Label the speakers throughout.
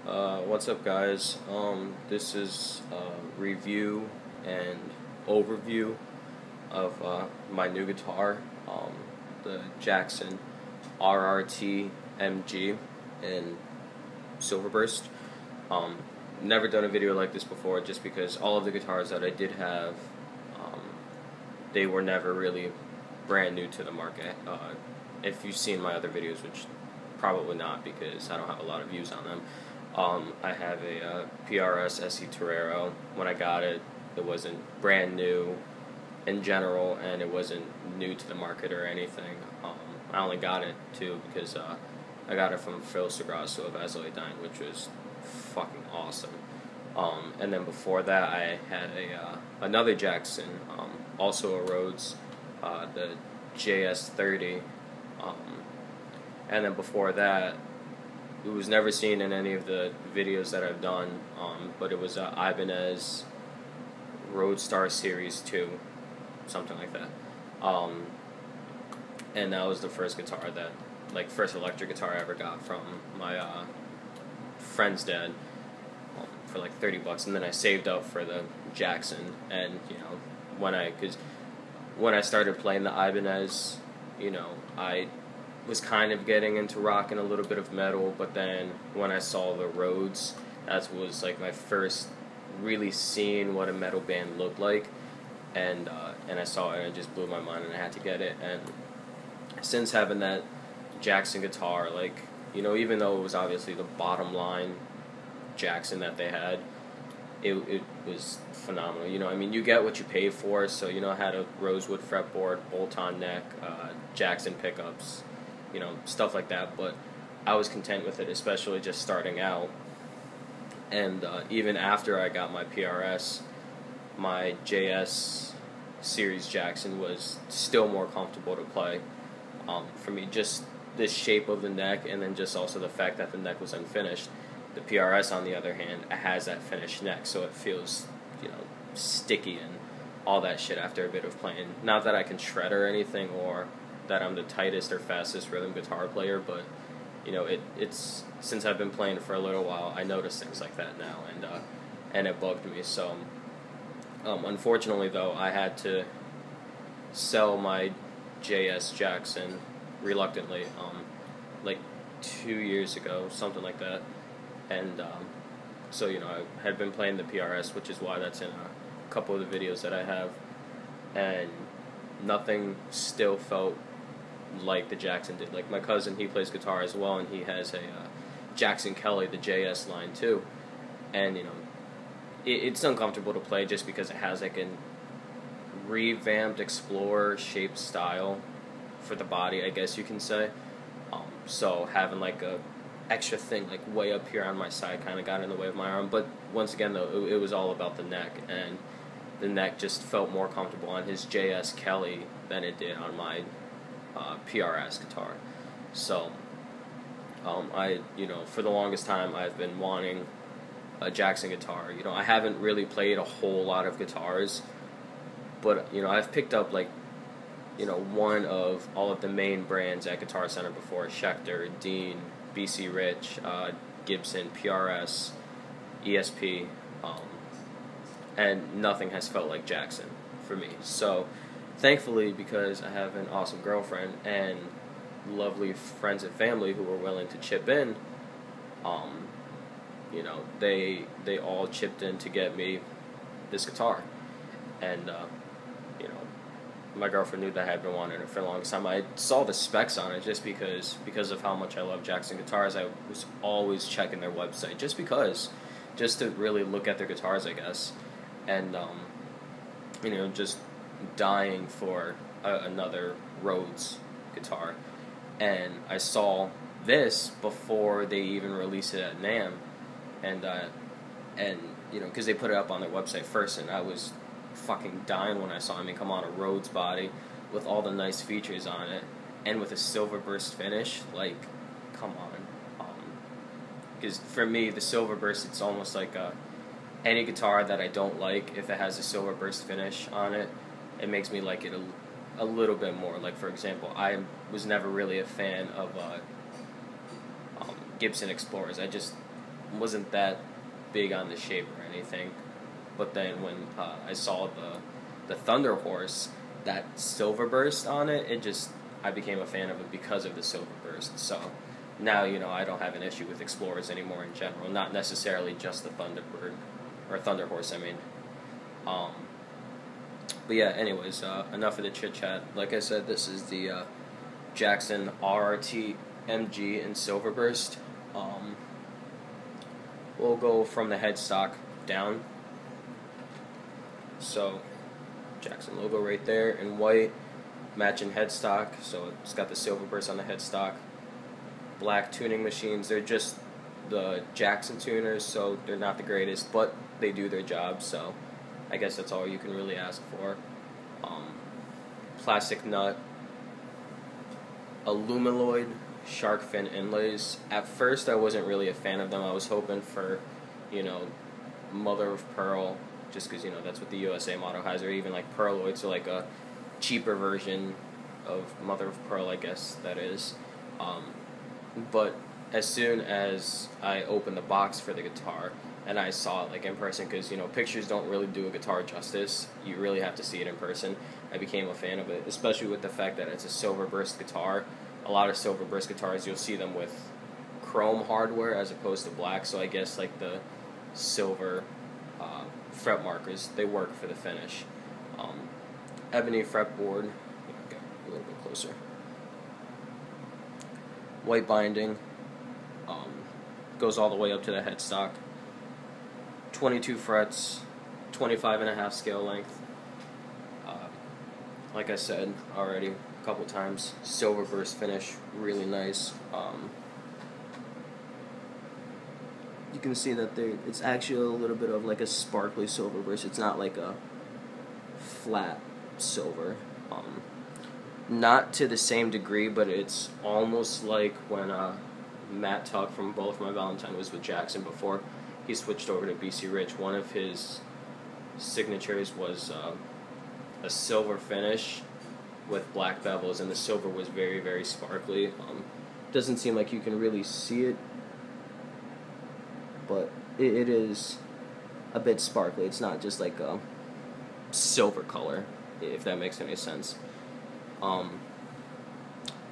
Speaker 1: What's up, guys? This is a review and overview of my new guitar, the Jackson RRTMG in Silverburst. Never done a video like this before, just because all of the guitars that I did have, um, they were never really brand new to the market. If you've seen my other videos, which probably not, because I don't have a lot of views on them. I have a PRS SE Torero. When I got it, it wasn't brand new in general, and it wasn't new to the market or anything. I only got it too because I got it from Phil Sagrasso of Azoidine, which was fucking awesome. And then before that, I had another Jackson, also a Rhodes, the JS30. And then before that, it was never seen in any of the videos that I've done, but it was Ibanez Roadstar Series 2, something like that. And that was the first guitar that, first electric guitar I ever got from my friend's dad, for like $30, and then I saved up for the Jackson. And when I started playing the Ibanez, I was kind of getting into rock and a little bit of metal, but then when I saw the Rhodes, that was like my first really seeing what a metal band looked like, and I saw it and it just blew my mind, and I had to get it. And since having that Jackson guitar, even though it was obviously the bottom line Jackson that they had, it was phenomenal. You get what you pay for, so I had a rosewood fretboard, bolt-on neck, Jackson pickups, stuff like that, but I was content with it, especially just starting out. And even after I got my PRS, my JS Series Jackson was still more comfortable to play. For me, just the shape of the neck, and then just also the fact that the neck was unfinished. The PRS, on the other hand, has that finished neck, so it feels, sticky and all that shit after a bit of playing. Not that I can shred or anything, or that I'm the tightest or fastest rhythm guitar player, but it's since I've been playing for a little while, I notice things like that now, and it bugged me. So unfortunately, though, I had to sell my JS Jackson reluctantly, like 2 years ago, something like that. And so I had been playing the PRS, which is why that's in a couple of the videos that I have, and nothing still felt like the Jackson did. Like, my cousin, he plays guitar as well, and he has a Jackson Kelly, the JS line too, and it's uncomfortable to play just because it has like a revamped Explorer shaped style for the body, I guess you can say. So having like a extra thing like way up here on my side kind of got in the way of my arm. But once again, though, it was all about the neck, and the neck just felt more comfortable on his JS Kelly than it did on my PRS guitar. So for the longest time, I've been wanting a Jackson guitar. I haven't really played a whole lot of guitars, but I've picked up one of all of the main brands at Guitar Center before: Schecter, Dean, BC Rich, Gibson, PRS, ESP, and nothing has felt like Jackson for me. So thankfully, because I have an awesome girlfriend and lovely friends and family who were willing to chip in, they all chipped in to get me this guitar. And my girlfriend knew that I had been wanting it for the longest time. I saw the specs on it just because of how much I love Jackson guitars. I was always checking their website just to really look at their guitars, I guess. And just dying for another Rhodes guitar. And I saw this before they even released it at NAMM, and because they put it up on their website first, and I was fucking dying when I saw it. Come on, a Rhodes body with all the nice features on it, and with a silver burst finish, come on. Because for me, the silver burst, it's almost like any guitar that I don't like, if it has a silver burst finish on it, it makes me like it a little bit more. Like, for example, I was never really a fan of Gibson Explorers. wasn't that big on the shape or anything. But then when I saw the Thunder Horse, that silver burst on it, I became a fan of it because of the silver burst. So now, I don't have an issue with Explorers anymore in general, not necessarily just the Thunderbird, or Thunder Horse, I mean. But yeah, anyways, enough of the chit-chat. Like I said, this is the Jackson RRTMG in silver burst. We'll go from the headstock down. So, Jackson logo right there in white, matching headstock, so it's got the silver burst on the headstock. Black tuning machines, they're just the Jackson tuners, so they're not the greatest, but they do their job, so I guess that's all you can really ask for. Plastic nut, alumiloid shark fin inlays. At first I wasn't really a fan of them. I was hoping for, mother of pearl, just because, that's what the USA motto has, or even like pearloid, so like a cheaper version of mother of pearl, I guess that is. But as soon as I opened the box for the guitar and I saw it like in person, because pictures don't really do a guitar justice, you really have to see it in person, I became a fan of it, especially with the fact that it's a silver burst guitar. A lot of silver burst guitars, you'll see them with chrome hardware as opposed to black, so I guess like the silver fret markers, they work for the finish. Ebony fretboard, get a little bit closer. White binding, goes all the way up to the headstock. 22 frets, 25.5 scale length. Like I said already a couple times, silver burst finish, really nice. You can see that it's actually a little bit of like a sparkly silver burst. It's not like a flat silver. Not to the same degree, but it's almost like when Matt Tuck from Both My Valentine was with Jackson before he switched over to BC Rich. One of his signatures was a silver finish with black bevels, and the silver was very, very sparkly. Doesn't seem like you can really see it, but it is a bit sparkly. It's not just like a silver color, if that makes any sense.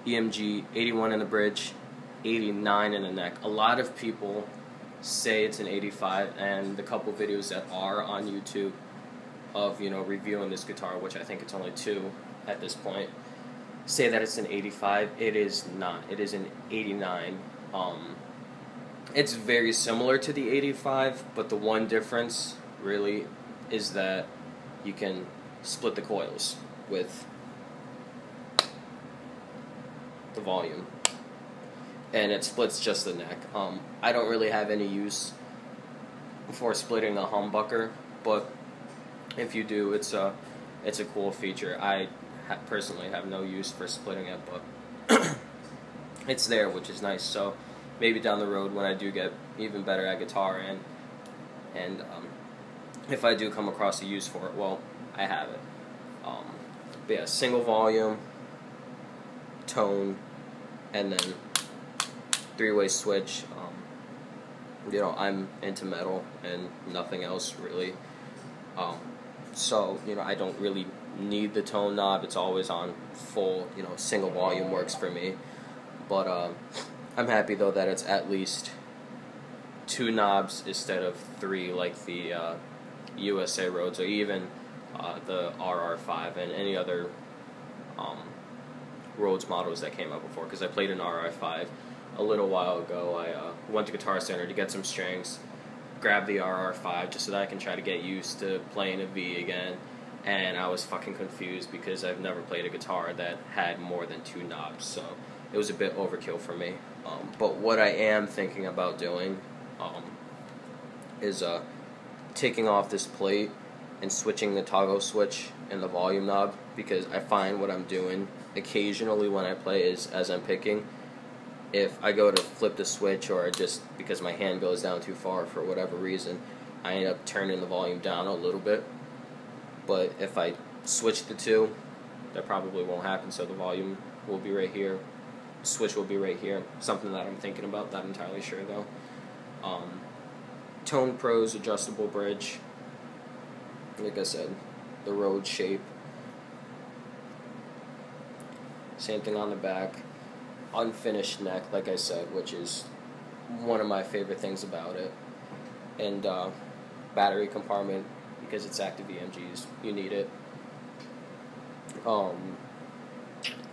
Speaker 1: EMG 81 in the bridge, 89 in the neck. A lot of people say it's an 85, and the couple videos that are on YouTube of reviewing this guitar, which I think it's only 2 at this point, say that it's an 85. It is not. It is an 89. It's very similar to the 85, but the one difference really is that you can split the coils with the volume, and it splits just the neck. I don't really have any use for splitting the humbucker, but if you do, it's a cool feature. I personally have no use for splitting it, but it's there, which is nice. So maybe down the road when I do get even better at guitar, and if I do come across a use for it, well, I have it. But yeah, single volume, tone, and then 3-way switch. I'm into metal and nothing else really. So I don't really need the tone knob. It's always on full. Single volume works for me. But I'm happy though that it's at least 2 knobs instead of 3 like the USA Rhodes, or even the RR5 and any other Rhodes models that came out before, because I played an RR5 a little while ago. I went to Guitar Center to get some strings, grabbed the RR5 just so that I can try to get used to playing a V again, and I was fucking confused because I've never played a guitar that had more than 2 knobs, so it was a bit overkill for me. But what I am thinking about doing is taking off this plate and switching the toggle switch and the volume knob, because I find what I'm doing occasionally when I play is, as I'm picking, if I go to flip the switch, or just because my hand goes down too far for whatever reason, I end up turning the volume down a little bit. But if I switch the 2, that probably won't happen, so the volume will be right here, switch will be right here. Something that I'm thinking about, not entirely sure though. Tone Pros adjustable bridge. Like I said, the road shape. Same thing on the back. Unfinished neck, like I said, which is one of my favorite things about it. And battery compartment, because it's active EMGs, you need it.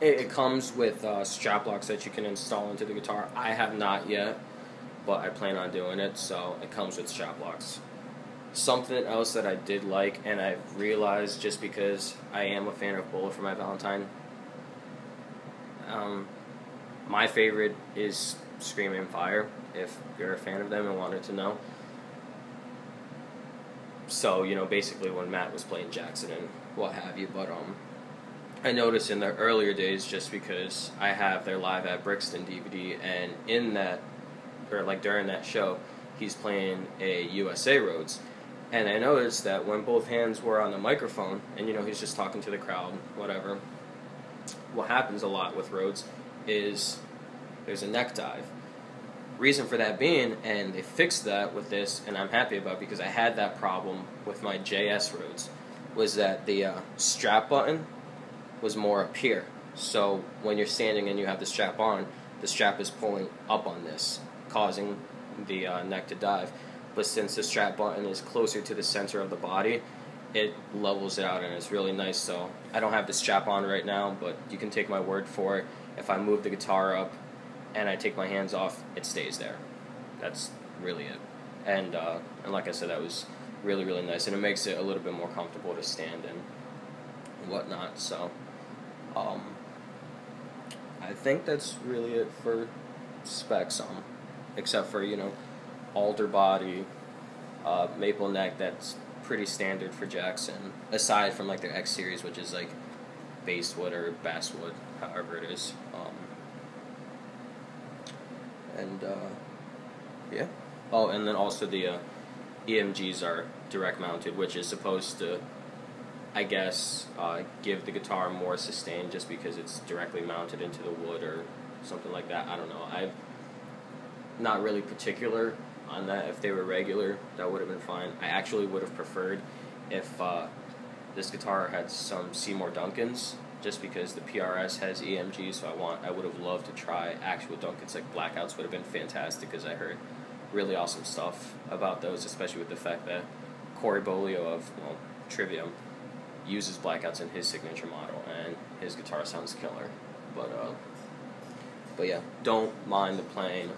Speaker 1: It comes with strap locks that you can install into the guitar. I have not yet, but I plan on doing it, so it comes with strap locks. Something else that I did like, and I've realized just because I am a fan of Bullet for my Valentine, my favorite is Screaming Fire, if you're a fan of them and wanted to know. So, you know, basically when Matt was playing Jackson and what have you, but I noticed in the earlier days, just because I have their Live at Brixton DVD, and in that, or like during that show, he's playing a USA Rhodes, and I noticed that when both hands were on the microphone, and you know, he's just talking to the crowd, whatever, what happens a lot with Rhodes is there's a neck dive. Reason for that being, and they fixed that with this, and I'm happy about it because I had that problem with my JS Rhodes, was that the strap button was more up here. So when you're standing and you have the strap on, the strap is pulling up on this, causing the neck to dive. But since the strap button is closer to the center of the body, it levels it out and it's really nice. So I don't have the strap on right now, but you can take my word for it. If I move the guitar up and I take my hands off, it stays there. That's really it. And like I said, that was really, really nice, and it makes it a little bit more comfortable to stand in and whatnot. So I think that's really it for specs, except for, you know, alder body, maple neck. That's pretty standard for Jackson, aside from like their X series, which is like basswood or basswood, however it is. Yeah. Oh, and then also the EMGs are direct mounted, which is supposed to, I guess, give the guitar more sustain just because it's directly mounted into the wood or something like that. I don't know. I'm not really particular on that. If they were regular, that would have been fine. I actually would have preferred if this guitar had some Seymour Duncans, just because the PRS has EMG, so I would have loved to try actual Duncans. Like Blackouts would have been fantastic, because I heard really awesome stuff about those, especially with the fact that Corey Bolio of, well, Trivium uses Blackouts in his signature model, and his guitar sounds killer. But yeah, don't mind the playing.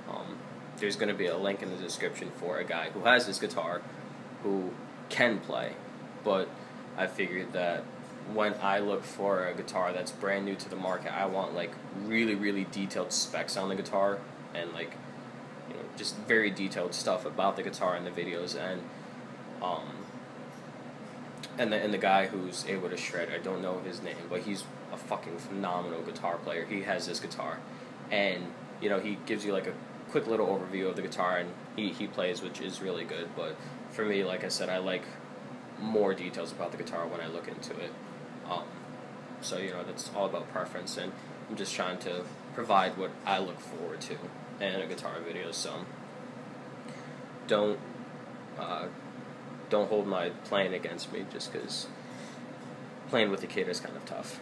Speaker 1: There's going to be a link in the description for a guy who has this guitar who can play, but I figured that when I look for a guitar that's brand new to the market, I want like really, really detailed specs on the guitar, and like, you know, just very detailed stuff about the guitar in the videos. And the guy who's able to shred, I don't know his name, but he's a fucking phenomenal guitar player. He has this guitar, and you know, he gives you like a quick little overview of the guitar, and he plays, which is really good. But for me, like I said, I like more details about the guitar when I look into it. So, you know, that's all about preference, and I'm just trying to provide what I look forward to in a guitar video. So don't hold my playing against me, just because playing with the kid is kind of tough.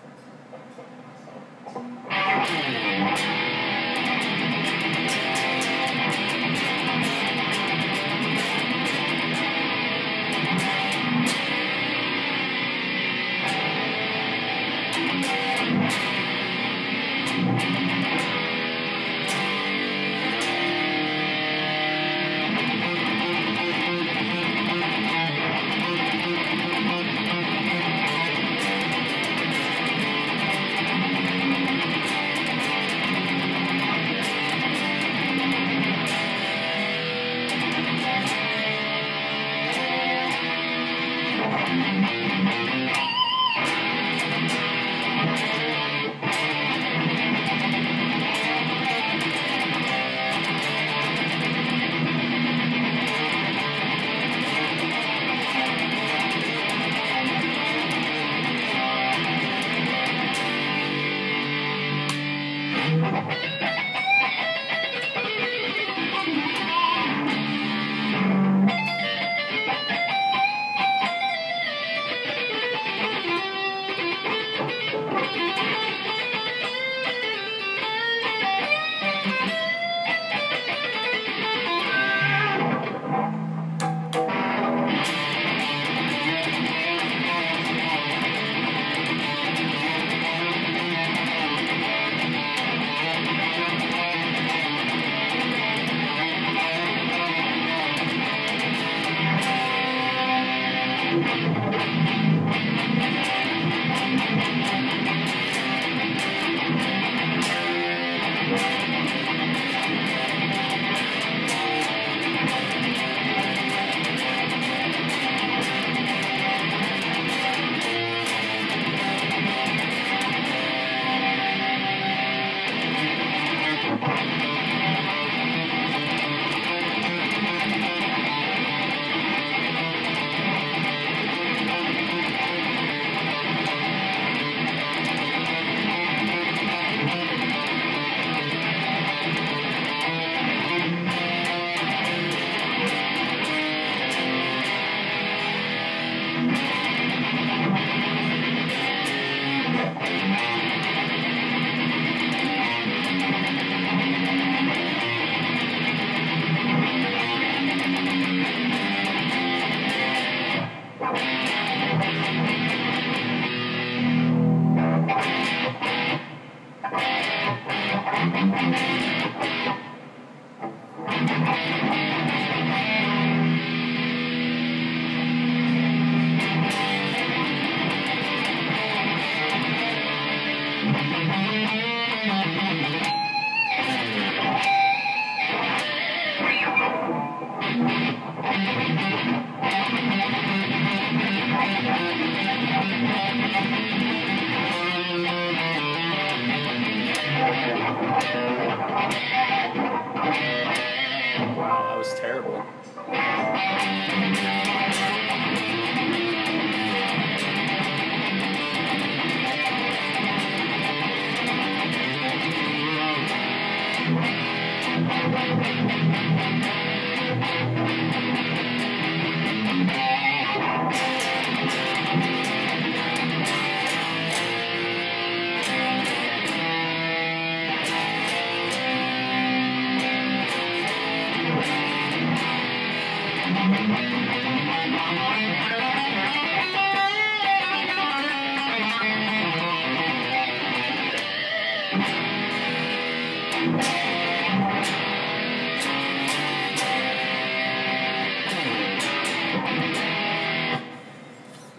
Speaker 1: Wow, that was terrible.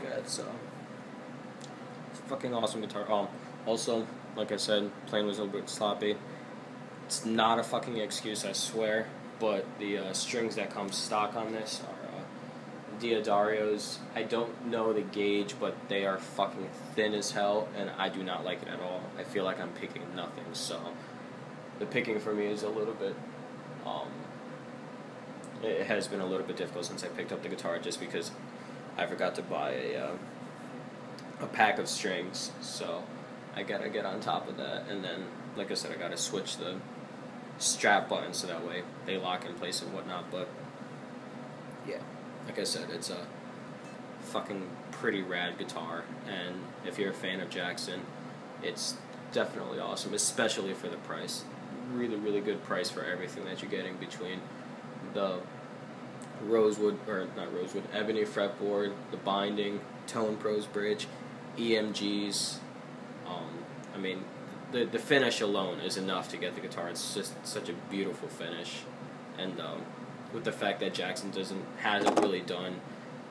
Speaker 1: Yeah, it's fucking awesome guitar. Also, like I said, playing was a little bit sloppy. It's not a fucking excuse, I swear, but the strings that come stock on this are Diodarios. I don't know the gauge, but they are fucking thin as hell, and I do not like it at all. I feel like I'm picking nothing, so the picking for me is a little bit, it has been a little bit difficult since I picked up the guitar, just because I forgot to buy a pack of strings, so I gotta get on top of that, and then, like I said, I gotta switch the strap buttons so that way they lock in place and whatnot, but yeah, like I said, it's a fucking pretty rad guitar, and if you're a fan of Jackson, it's definitely awesome, especially for the price. Really, really good price for everything that you're getting between the ebony fretboard, the binding, Tone Pros bridge, EMGs. I mean, the finish alone is enough to get the guitar. It's just such a beautiful finish, and with the fact that Jackson hasn't really done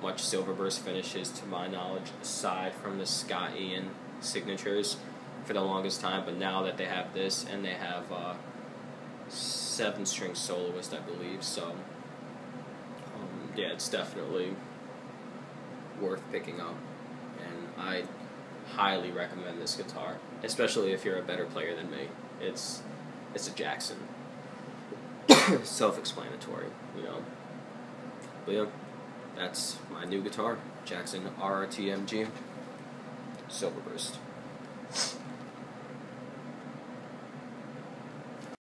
Speaker 1: much Silverburst finishes to my knowledge, aside from the Scott Ian signatures for the longest time, but now that they have this, and they have 7-string soloist, I believe, so yeah, it's definitely worth picking up, and I highly recommend this guitar, especially if you're a better player than me. It's a Jackson. Self-explanatory, you know. But yeah, that's my new guitar, Jackson RRTMG Silverburst.